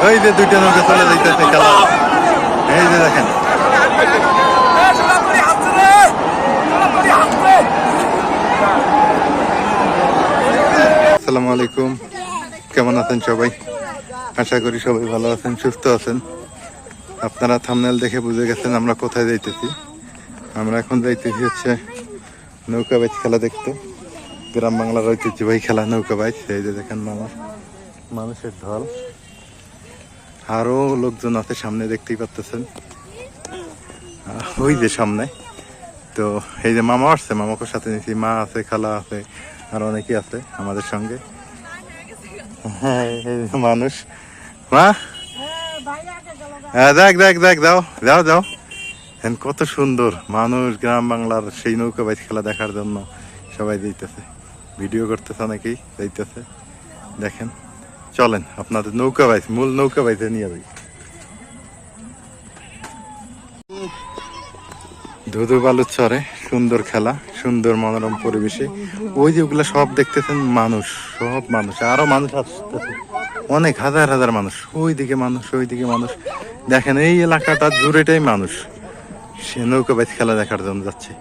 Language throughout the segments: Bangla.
ওই যে দুইটা নৌকা চলে যাইতেছে খেলা, এই যে দেখেন। আসসালামু আলাইকুম, কেমন আছেন সবাই? আশা করি সবাই ভালো আছেন, সুস্থ আছেন। আপনারা থাম্বনেল দেখে বুঝে গেছেন আমরা কোথায় যাইতেছি। আমরা এখন যাইতেছি হচ্ছে নৌকা বাইচ খেলা দেখতে। গ্রাম বাংলার ঐতিহ্যবাহী খেলা নৌকা বাইচ। এই যে দেখেন মানুষের ঢল, আরো লোকজন আছে সামনে, দেখতেই পাচ্ছেন ওই যে সামনে। তো এই যে মামা আসছে, মামাকে সাথে নিয়েছি, মা আছে, খালা আছে, আর অনেকেই আছে আমাদের সঙ্গে। হ্যাঁ মানুষ, মা দেখ দেখ দেখ, যাও যাও যাও। কত সুন্দর মানুষ, গ্রাম বাংলার সেই নৌকা বাইচ খেলা দেখার জন্য সবাই যাইতেছে, ভিডিও করতেছে, অনেকেই যাইতেছে। দেখেন, চলেন আপনাদের নৌকা বাইচ, মূল নৌকা বাইচে নিয়ে যাই। ধুধু বালুর চরে সুন্দর খেলা, সুন্দর মনোরম পরিবেশে। ওই যে ওগুলা সব দেখতেছেন মানুষ, সব মানুষ, আরো মানুষ আসতেছে, অনেক হাজার হাজার মানুষ। ওইদিকে মানুষ, ওইদিকে মানুষ। দেখেন এই এলাকাটা জুড়েটাই মানুষ সে নৌকা বাইচ খেলা দেখার জন্য যাচ্ছে।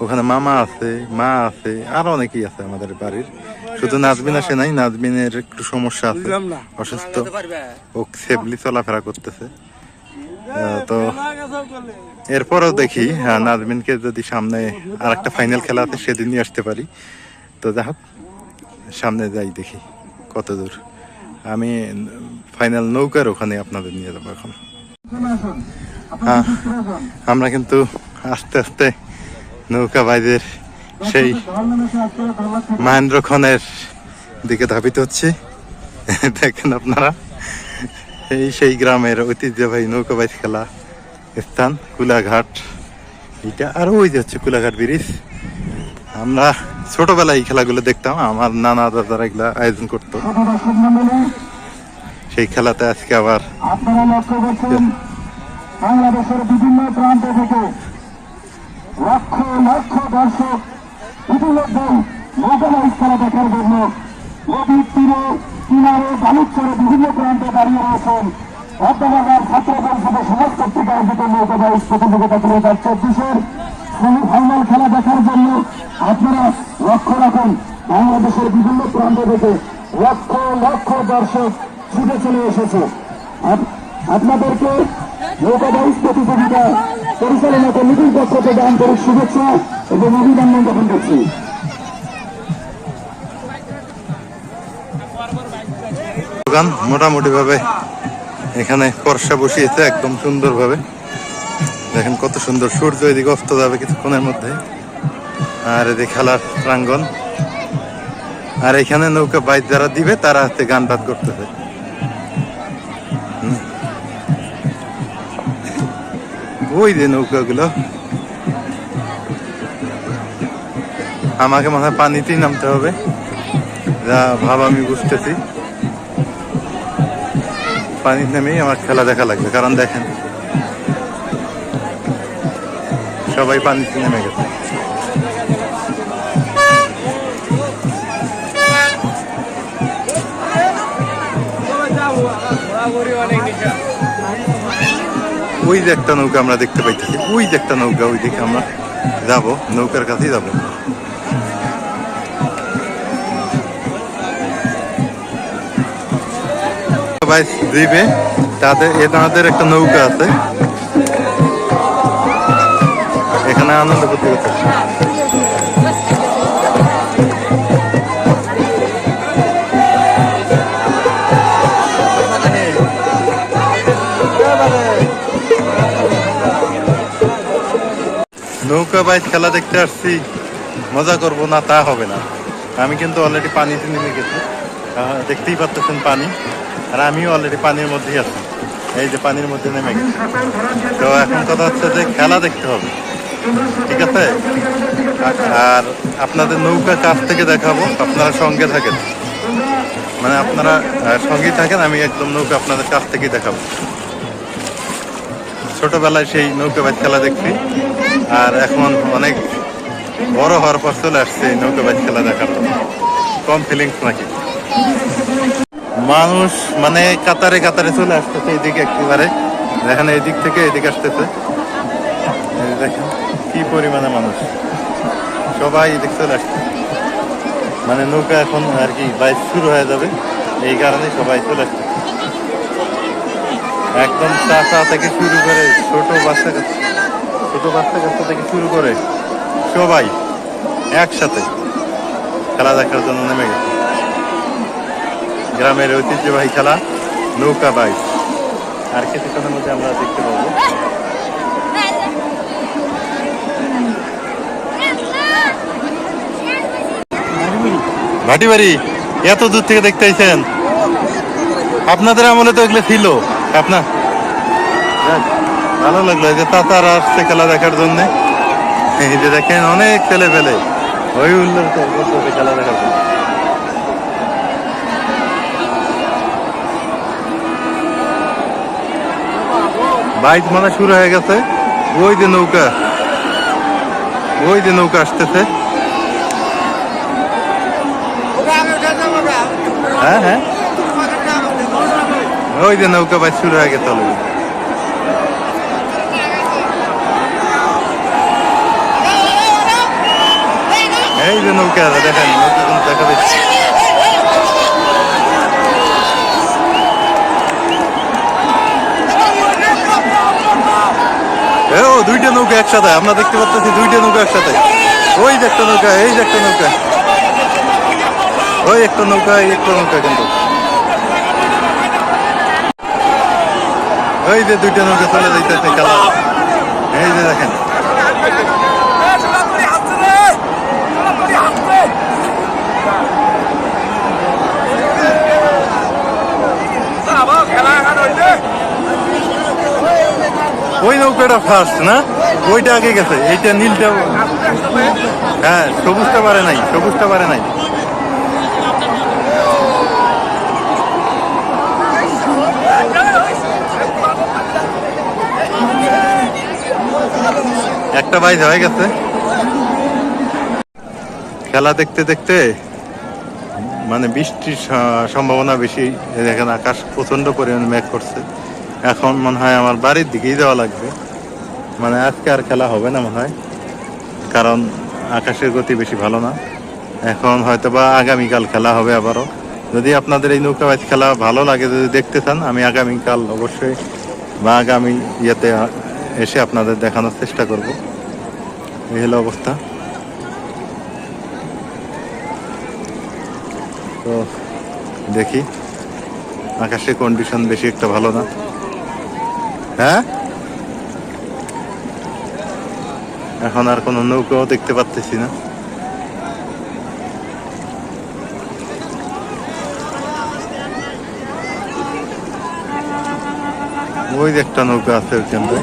ওখানে মামা আছে, মা আছে, আরো অনেকেই আছে আমাদের বাড়ির। শুধু নাজমিন আসে নাই, নাজমিনের একটু সমস্যা আছে, অসুস্থ, ও সেফলি চলাফেরা করতেছে। তো এরপরও দেখি নাজমিনকে যদি সামনে আর একটা ফাইনাল খেলা আছে সেদিন নিয়ে আসতে পারি। তো যাই হোক, সামনে যাই, দেখি কত দূর। আমি ফাইনাল নৌকার ওখানে আপনাদের নিয়ে যাবো এখন। আমরা কিন্তু আস্তে আস্তে নৌকা বাইদের সেই মহেন্দ্র খনের দিকে ধাবিত হচ্ছে। দেখেন আপনারা, সেই গ্রামের ঐতিহ্যবাহী নৌকা বাইচ খেলা স্থান কুলাঘাট এটা। আর ওই যে হচ্ছে কুলাঘাট ব্রিজ। আমরা ছোটবেলায় এই খেলাগুলো দেখতাম, আমার নানা দাদারা এগুলা আয়োজন করতো। সেই খেলাতে আজকে আবার বাংলাদেশের বিভিন্ন প্রান্ত থেকে লক্ষ লক্ষ দর্শক ইতিমধ্যে নৌকা বাইচ খেলা দেখার জন্য নদীর তীরে কিনারে বালুচরে বিভিন্ন প্রান্তে দাঁড়িয়ে রয়েছেন। অধ্যাপকের ছাত্র পরিষদের সমাজ কর্তৃক আয়োজিত নৌকা বাইচ প্রতিযোগিতা 2024 সেমিফাইনাল খেলা দেখার জন্য আপনারা লক্ষ্য রাখুন। বাংলাদেশের বিভিন্ন প্রান্ত থেকে লক্ষ লক্ষ দর্শক ছুটে চলে এসেছে। আপনাদেরকে নৌকা বাইচ প্রতিযোগিতা পরিচালনা কমিটির পক্ষ থেকে আন্তরিক শুভেচ্ছা এবং অভিনন্দন জ্ঞাপন করছি। মোটামুটি ভাবে এখানে করসা বসিয়েছে একদম সুন্দর ভাবে। দেখেন কত সুন্দর, সূর্য এদিকে অস্ত যাবে কিছুক্ষণের মধ্যে। আর এদিকে খেলার প্রাঙ্গণ, আর এখানে নৌকা বাইচ যারা দিবে তারা হাতে গান বাদ করতেছে। ওই যে নৌকাগুলো, আমাকে মনে হয় পানিতেই নামতে হবে, যা ভাব আমি বুঝতেছি। পানিতে নেমেই আমার খেলা দেখা লাগবে, কারণ দেখেন সবাই পানিতে নেমে গেছে। ওই যে একটা নৌকা আমরা দেখতে পাইতেছি, ওই যে একটা নৌকা, ওই দিকে আমরা যাবো, নৌকার কাছেই যাবো। দিবে তাদের একটা নৌকা আছে, এখানে আনন্দ করতে করতে। নৌকা বাইচ খেলা দেখতে আসছি, মজা করবো না তা হবে না। আমি কিন্তু অলরেডি পানিতে নেমে গেছি, দেখতেই পাচ্ছেন পানি, আর আমিও অলরেডি পানির মধ্যেই আছি। এই যে পানির মধ্যে নেমে গেছি। তো এখন কথা হচ্ছে যে খেলা দেখতে হবে, ঠিক আছে? আর আপনাদের নৌকা কাছ থেকে দেখাবো, আপনারা সঙ্গে থাকেন, মানে আপনারা সঙ্গেই থাকেন, আমি একদম নৌকা আপনাদের কাছ থেকেই দেখাবো। ছোটবেলায় সেই নৌকা বাইচ খেলা দেখছি, আর এখন অনেক বড় হওয়ার পর চলে আসছে এই নৌকা বাইচ খেলা দেখার জন্য। কম ফিলিংস নাকি? মানুষ মানে কাতারে কাতারে চলে আসতেছে এইদিকে একেবারে। দেখেন এইদিক থেকে এদিকে আসতেছে, এই দেখেন কি পরিমাণে মানুষ, সবাই এদিক চলে আসছে। মানে নৌকা এখন আর কি বাইচ শুরু হয়ে যাবে, এই কারণে সবাই চলে আসছে। একদম চাচা থেকে শুরু করে ছোট বাচ্চা কাচ্চা থেকে শুরু করে সবাই একসাথে খেলা দেখার জন্য নেমে গেছে। গ্রামের ঐতিহ্যবাহী খেলা নৌকা বাইচ। আর কিছুক্ষণের মধ্যে আমরা দেখতে পাবো। ভাটিবাড়ি এত দূর থেকে দেখতে আইছেন? আপনাদের আমলে তো এগুলো ছিল। আপনার যাক, ভালো লাগলো এই যে তাতারা আসছে খেলা দেখার জন্য। এই যে দেখেন অনেক ছেলে পেলে ওই উল্লাস করতেছে খেলা দেখার জন্য। বাইক মানে শুরু হয়ে গেছে। ওই যে নৌকা আসতেছে। হ্যাঁ হ্যাঁ, ওই যে নৌকা বাইক শুরু হয়ে গেছে অলরেডি। এই যে নৌকা দেখেন, নৌকা কিন্তু দেখা যাচ্ছে। ও দুইটা নৌকা একসাথে আমরা দেখতে পাচ্ছি, দুইটা নৌকা একসাথে। ওই যে একটা নৌকা, এই যে একটা নৌকা, ওই একটা নৌকা, এই একটা নৌকা কিন্তু ওই যে দুইটা নৌকা চলে যাইতেছে খেলা। এই যে দেখেন ওই নৌকাটা ফার্স্ট না, ওইটা আগে গেছে, এইটা নীলটা। হ্যাঁ সবুজটা পারে নাই। একটা বাইজ হয়ে গেছে। খেলা দেখতে দেখতে মানে বৃষ্টির সম্ভাবনা বেশি। দেখেন আকাশ প্রচন্ড পরিমাণে মেঘ করছে। এখন মনে হয় আমার বাড়ির দিকেই যাওয়া লাগবে। মানে আজকে আর খেলা হবে না মনে হয়, কারণ আকাশের গতি বেশি ভালো না। এখন হয়তো বা আগামীকাল খেলা হবে আবারও। যদি আপনাদের এই নৌকা বাইচ খেলা ভালো লাগে, যদি দেখতে চান, আমি আগামীকাল অবশ্যই বা আগামী ইয়েতে এসে আপনাদের দেখানোর চেষ্টা করব। এই হলো অবস্থা। তো দেখি, আকাশের কন্ডিশন বেশি একটা ভালো না। হ্যাঁ, এখন আর কোনো নৌকাও দেখতে পাচ্তেছি না। ওই যে একটা নৌকা আছে ওই কেন্দ্রে।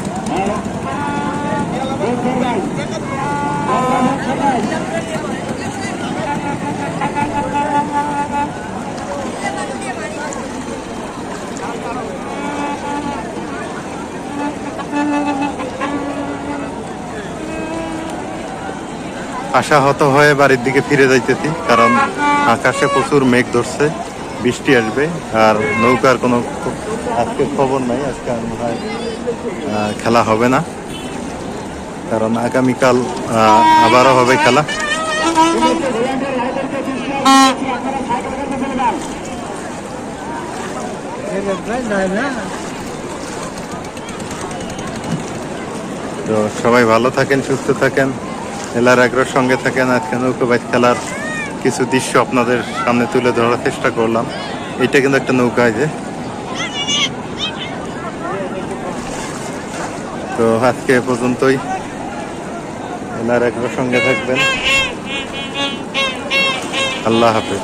আশাহত হয়ে বাড়ির দিকে ফিরে যাইতেছি, কারণ আকাশে প্রচুর মেঘ ধরছে, বৃষ্টি আসবে। আর নৌকার কোনো আজকে খবর নাই, আজকে আর মনে হয় খেলা হবে না, কারণ আগামীকাল আবারও হবে খেলা। তো সবাই ভালো থাকেন, সুস্থ থাকেন, এলার আগ্রহের সঙ্গে থাকেন। আজকে নৌকা বাইচ খেলার কিছু দৃশ্য আপনাদের সামনে তুলে ধরার চেষ্টা করলাম। এটা কিন্তু একটা নৌকা আছে। তো আজকে এ পর্যন্তই। এলার আগ্রহের সঙ্গে থাকবেন। আল্লাহ হাফেজ।